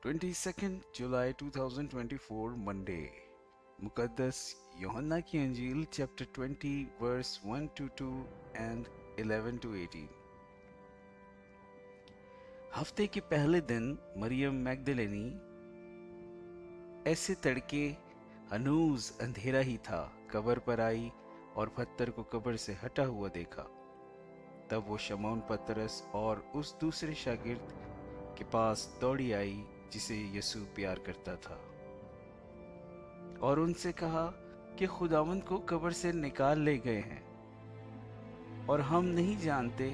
22 जुलाई 2024 Monday. मुकद्दस यूहन्ना की अंजील chapter 20 verse 1 to 2 and 11 to 18। हफ्ते के पहले दिन मरियम मैगदलेनी ऐसे तड़के हनूज अंधेरा ही था कब्र पर आई और पत्थर को कब्र से हटा हुआ देखा। तब वो शमौन पतरस और उस दूसरे शागिर्द के पास दौड़ी आई जिसे यीशु प्यार करता था, और उनसे कहा कि खुदावंद को कब्र से निकाल ले गए हैं और हम नहीं जानते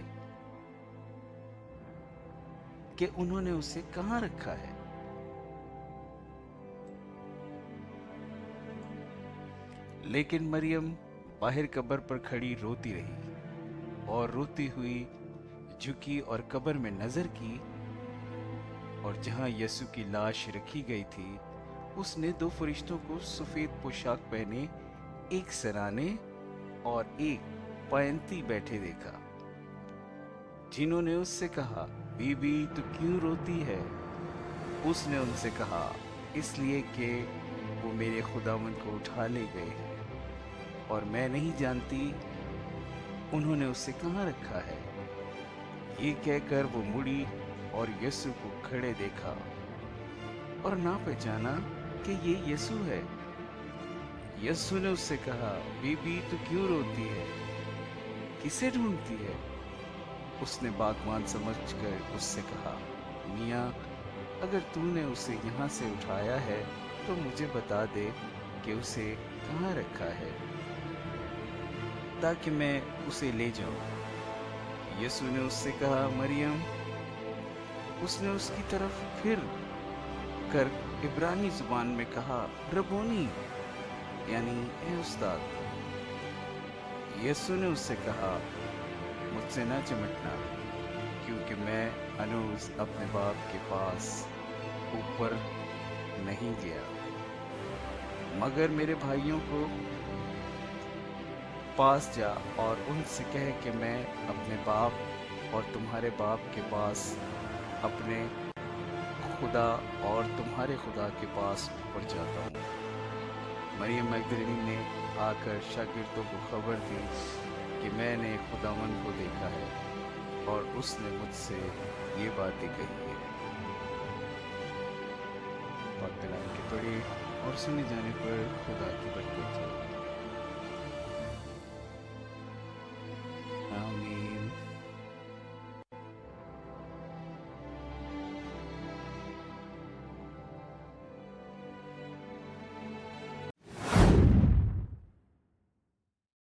कि उन्होंने उसे कहाँ रखा है। लेकिन मरियम बाहर कब्र पर खड़ी रोती रही और रोती हुई झुकी और कब्र में नजर की, और जहां यीशु की लाश रखी गई थी उसने दो फरिश्तों को सफेद पोशाक पहने, एक सराने और एक पैंती बैठे देखा, जिन्होंने उससे कहा, बीबी तू क्यों रोती है? उसने उनसे कहा, इसलिए कि वो मेरे खुदावंद को उठा ले गए हैं और मैं नहीं जानती उन्होंने उसे कहाँ रखा है। ये कहकर वो मुड़ी और यीशु को खड़े देखा और ना पहचाना कि ये यीशु है। यीशु ने उससे कहा, बीबी तू क्यों रोती है? किसे ढूंढती है? उसने बागवान समझकर उससे कहा, मियाँ, अगर तूने उसे यहाँ से उठाया है तो मुझे बता दे कि उसे कहाँ रखा है, ताकि मैं उसे ले जाऊं। यीशु ने उससे कहा, मरियम। उसने उसकी तरफ फिर कर इब्रानी जुबान में कहा, रबोनी, यानी ए उस्ताद। यीशु ने उससे कहा, मुझसे ना चिमटना, क्योंकि मैं हनूज अपने बाप के पास ऊपर नहीं गया, मगर मेरे भाइयों को पास जा और उनसे कह कि मैं अपने बाप और तुम्हारे बाप के पास, अपने खुदा और तुम्हारे खुदा के पास ऊपर जाता हूँ। मरियम मैगदलेनी ने आकर शागिर्दों को खबर दी कि मैंने खुदावंद को देखा है और उसने मुझसे ये बातें कही है। पाक कलाम के पढ़े और सुने जाने पर खुदा की बरकत हो।